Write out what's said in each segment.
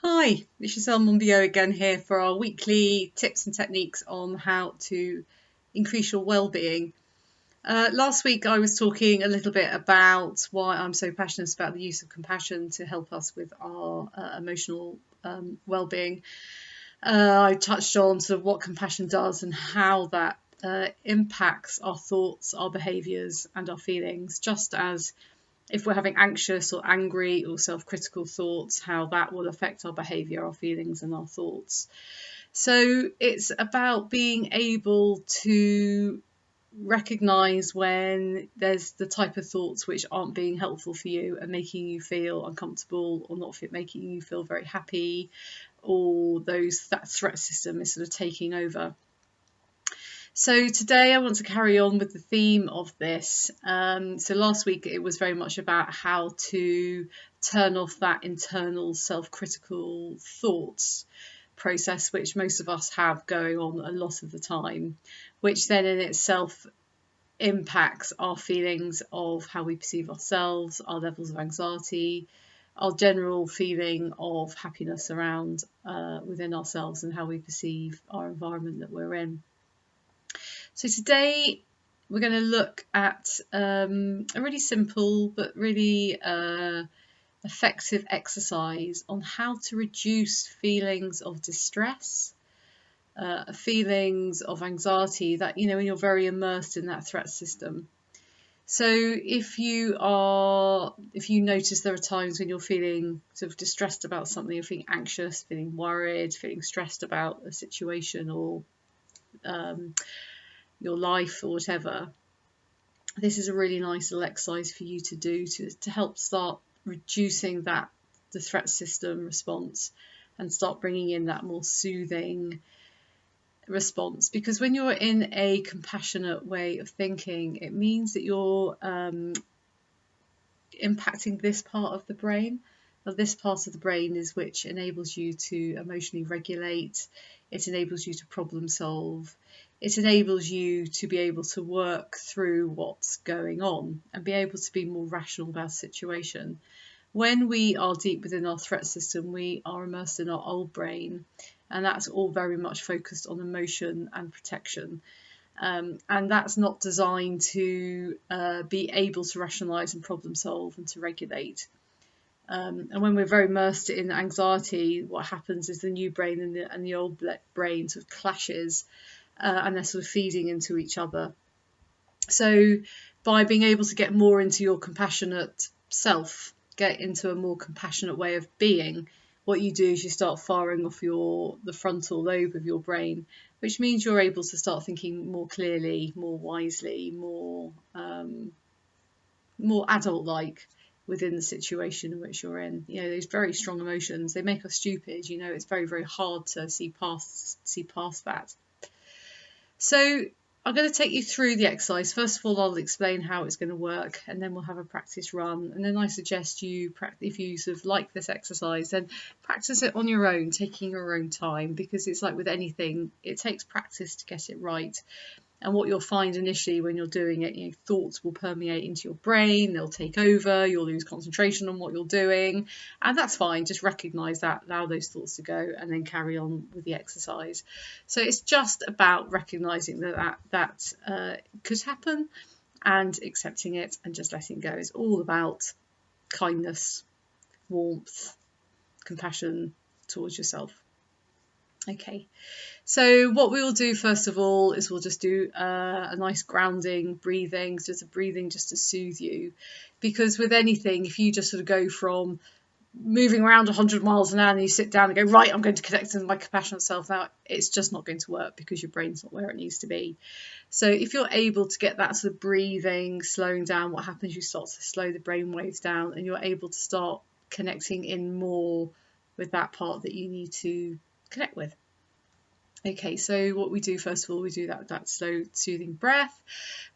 Hi, this is Monbio again here for our weekly tips and techniques on how to increase your well-being. Last week I was talking a little bit about why I'm so passionate about the use of compassion to help us with our emotional well-being. I touched on sort of what compassion does and how that impacts our thoughts, our behaviours and our feelings, just as if we're having anxious or angry or self-critical thoughts, how that will affect our behavior, our feelings and our thoughts. So it's about being able to recognize when there's the type of thoughts which aren't being helpful for you and making you feel uncomfortable or not making you feel very happy, or that threat system is sort of taking over. So today I want to carry on with the theme of this. So last week it was very much about how to turn off that internal self-critical thoughts process, which most of us have going on a lot of the time, which then in itself impacts our feelings of how we perceive ourselves, our levels of anxiety, our general feeling of happiness around within ourselves and how we perceive our environment that we're in. So today we're going to look at a really simple but really effective exercise on how to reduce feelings of distress, feelings of anxiety that, when you're very immersed in that threat system. So if you notice there are times when you're feeling sort of distressed about something, you're feeling anxious, feeling worried, feeling stressed about a situation or your life or whatever, this is a really nice little exercise for you to do to help start reducing the threat system response and start bringing in that more soothing response. Because when you're in a compassionate way of thinking, it means that you're impacting this part of the brain. Now, this part of the brain is which enables you to emotionally regulate. It enables you to problem solve. It enables you to be able to work through what's going on and be able to be more rational about a situation. When we are deep within our threat system, we are immersed in our old brain, and that's all very much focused on emotion and protection. And that's not designed to be able to rationalise and problem solve and to regulate. And when we're very immersed in anxiety, what happens is the new brain and the old brain sort of clashes, and they're sort of feeding into each other. So by being able to get more into your compassionate self, get into a more compassionate way of being, what you do is you start firing off the frontal lobe of your brain, which means you're able to start thinking more clearly, more wisely, more adult-like within the situation in which you're in. Those very strong emotions, they make us stupid. It's very, very hard to see past that. So I'm going to take you through the exercise. First of all, I'll explain how it's going to work, and then we'll have a practice run. And then I suggest if you sort of like this exercise, then practice it on your own, taking your own time, because it's like with anything, it takes practice to get it right. And what you'll find initially when you're doing it, thoughts will permeate into your brain, they'll take over, you'll lose concentration on what you're doing, and that's fine. Just recognise that, allow those thoughts to go, and then carry on with the exercise. So it's just about recognising that could happen and accepting it and just letting go. It's all about kindness, warmth, compassion towards yourself. Okay, so what we will do first of all is we'll just do a nice grounding breathing, so it's a breathing just to soothe you, because with anything, if you just sort of go from moving around 100 miles an hour and you sit down and go, right, I'm going to connect with my compassionate self now, it's just not going to work because your brain's not where it needs to be. So if you're able to get that sort of breathing, slowing down, what happens, you start to slow the brain waves down and you're able to start connecting in more with that part that you need to connect with. Okay, so what we do first of all, we do that slow soothing breath,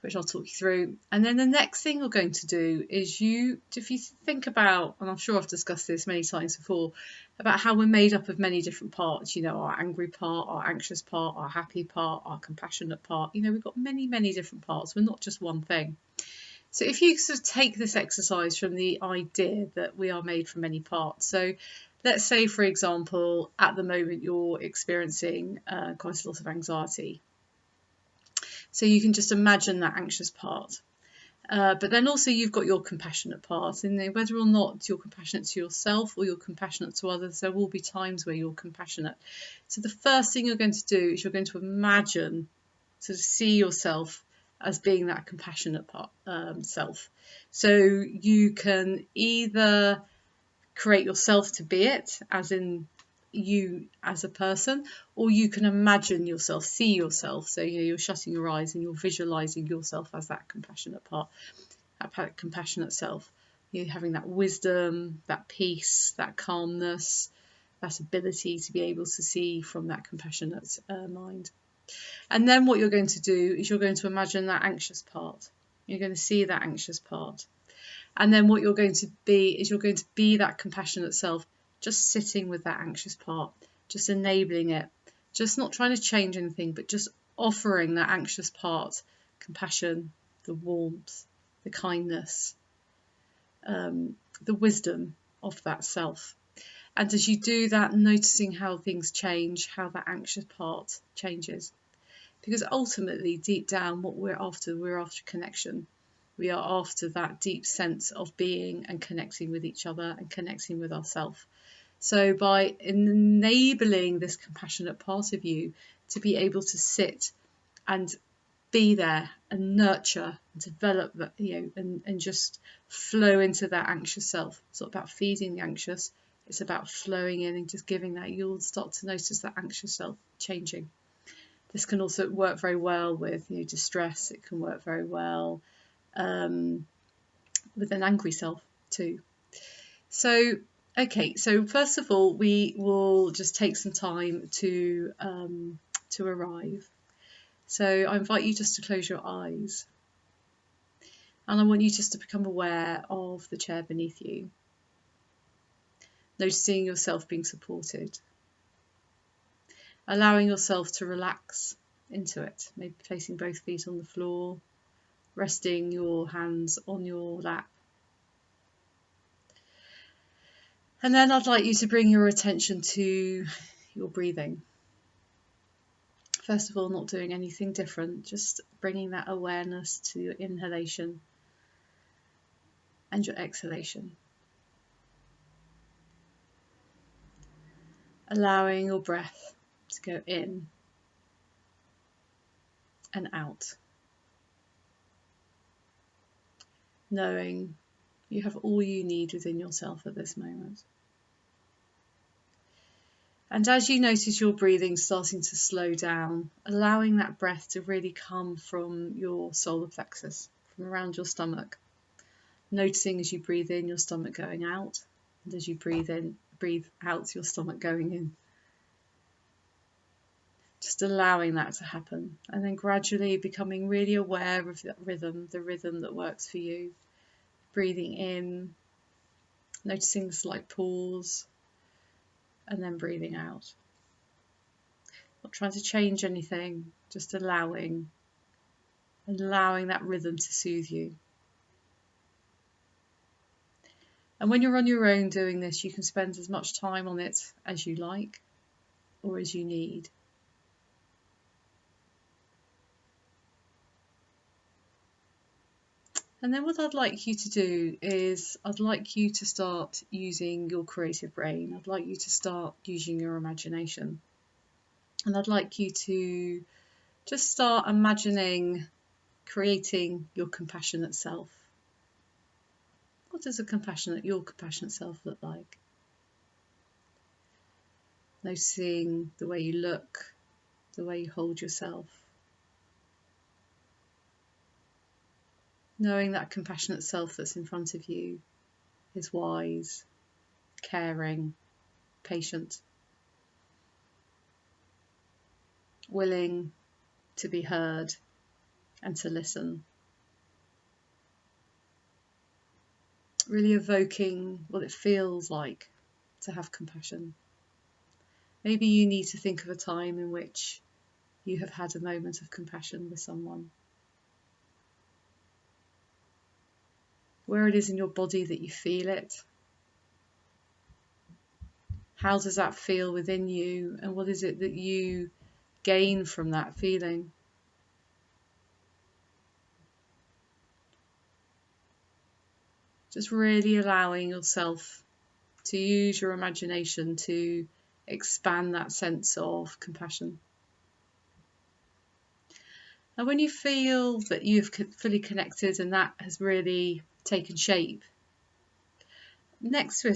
which I'll talk you through. And then the next thing we're going to do is if you think about, and I'm sure I've discussed this many times before, about how we're made up of many different parts, our angry part, our anxious part, our happy part, our compassionate part. We've got many, many different parts. We're not just one thing. So if you sort of take this exercise from the idea that we are made from many parts. So let's say, for example, at the moment you're experiencing quite a lot of anxiety. So you can just imagine that anxious part. But then also you've got your compassionate part, and whether or not you're compassionate to yourself or you're compassionate to others, there will be times where you're compassionate. So the first thing you're going to do is you're going to imagine, sort of see yourself as being that compassionate part, self. So you can either create yourself to be it, as in you as a person, or you can imagine yourself, see yourself. So you're shutting your eyes and you're visualizing yourself as that compassionate part, that compassionate self. You're having that wisdom, that peace, that calmness, that ability to be able to see from that compassionate mind. And then what you're going to do is you're going to imagine that anxious part. You're going to see that anxious part. And then what you're going to be is you're going to be that compassionate self, just sitting with that anxious part, just enabling it, just not trying to change anything, but just offering that anxious part compassion, the warmth, the kindness, the wisdom of that self. And as you do that, noticing how things change, how that anxious part changes. Because ultimately, deep down, what we're after connection. We are after that deep sense of being and connecting with each other and connecting with ourselves. So by enabling this compassionate part of you to be able to sit and be there and nurture and develop that, and just flow into that anxious self. It's not about feeding the anxious, it's about flowing in and just giving that. You'll start to notice that anxious self changing. This can also work very well with distress. It can work very well with an angry self too. So, okay, so first of all, we will just take some time to arrive. So I invite you just to close your eyes. And I want you just to become aware of the chair beneath you. Noticing yourself being supported. Allowing yourself to relax into it. Maybe placing both feet on the floor. Resting your hands on your lap. And then I'd like you to bring your attention to your breathing. First of all, not doing anything different, just bringing that awareness to your inhalation and your exhalation. Allowing your breath to go in and out. Knowing you have all you need within yourself at this moment. And as you notice your breathing starting to slow down, allowing that breath to really come from your solar plexus, from around your stomach. Noticing as you breathe in, your stomach going out, and as you breathe out, your stomach going in. Just allowing that to happen, and then gradually becoming really aware of that rhythm, the rhythm that works for you. Breathing in, noticing the slight pause, and then breathing out. Not trying to change anything, just allowing that rhythm to soothe you. And when you're on your own doing this, you can spend as much time on it as you like or as you need. And then what I'd like you to do is I'd like you to start using your creative brain. I'd like you to start using your imagination. And I'd like you to just start imagining creating your compassionate self. What does your compassionate self look like? Noticing the way you look, the way you hold yourself. Knowing that compassionate self that's in front of you is wise, caring, patient, willing to be heard and to listen. Really evoking what it feels like to have compassion. Maybe you need to think of a time in which you have had a moment of compassion with someone. where it is in your body that you feel it. How does that feel within you, and what is it that you gain from that feeling? Just really allowing yourself to use your imagination to expand that sense of compassion. And when you feel that you've fully connected and that has really taken shape, next to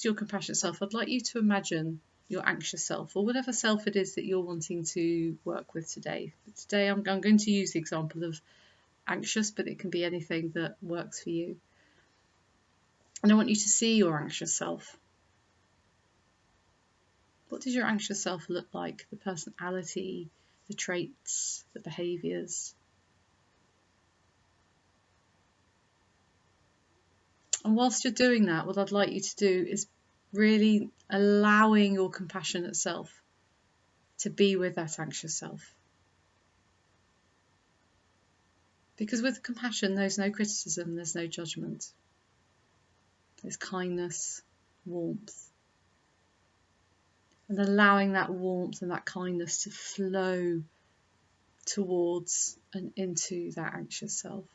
your compassionate self, I'd like you to imagine your anxious self, or whatever self it is that you're wanting to work with today. Today I'm going to use the example of anxious, but it can be anything that works for you. And I want you to see your anxious self. What does your anxious self look like? The personality, the traits, the behaviours. And whilst you're doing that, what I'd like you to do is really allowing your compassionate self to be with that anxious self. Because with compassion, there's no criticism, there's no judgment. There's kindness, warmth. And allowing that warmth and that kindness to flow towards and into that anxious self.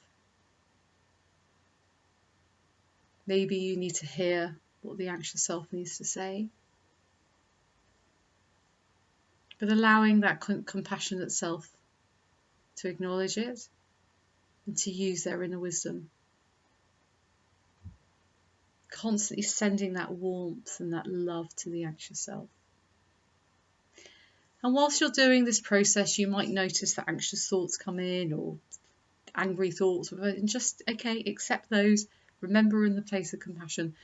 Maybe you need to hear what the anxious self needs to say. But allowing that compassionate self to acknowledge it and to use their inner wisdom. Constantly sending that warmth and that love to the anxious self. And whilst you're doing this process, you might notice that anxious thoughts come in, or angry thoughts, and just, accept those, remember in the place of compassion,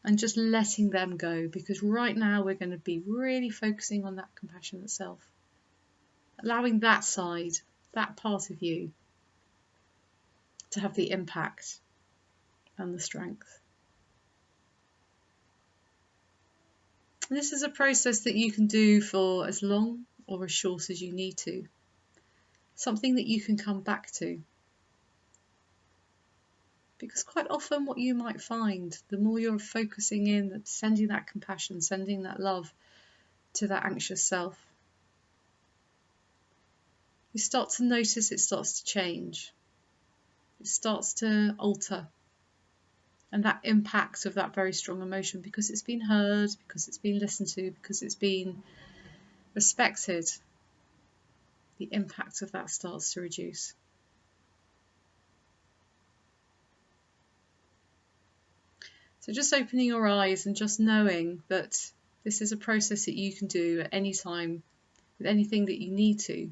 and just letting them go, because right now we're going to be really focusing on that compassionate self. Allowing that side, that part of you, to have the impact and the strength. And this is a process that you can do for as long or as short as you need to. Something that you can come back to. Because quite often what you might find, the more you're focusing in, sending that compassion, sending that love to that anxious self, you start to notice it starts to change. It starts to alter. And that impact of that very strong emotion, because it's been heard, because it's been listened to, because it's been respected, the impact of that starts to reduce. So just opening your eyes and just knowing that this is a process that you can do at any time with anything that you need to.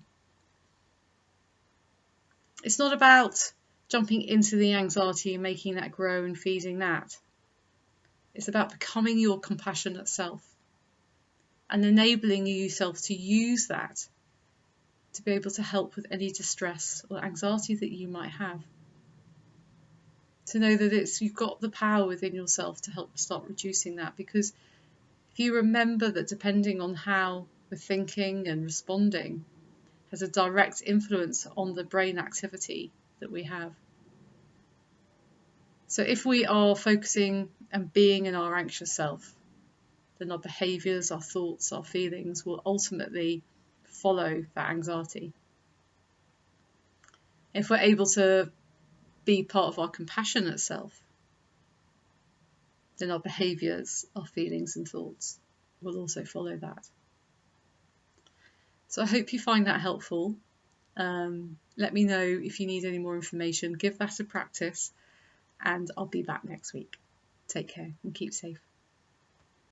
It's not about jumping into the anxiety and making that grow and feeding that. It's about becoming your compassionate self and enabling yourself to use that to be able to help with any distress or anxiety that you might have. To know that you've got the power within yourself to help start reducing that, because if you remember that depending on how we're thinking and responding has a direct influence on the brain activity that we have. So if we are focusing and being in our anxious self, then our behaviours, our thoughts, our feelings will ultimately follow that anxiety. If we're able to be part of our compassionate self, then our behaviours, our feelings and thoughts will also follow that. So I hope you find that helpful. Let me know if you need any more information. Give that a practice, and I'll be back next week. Take care and keep safe.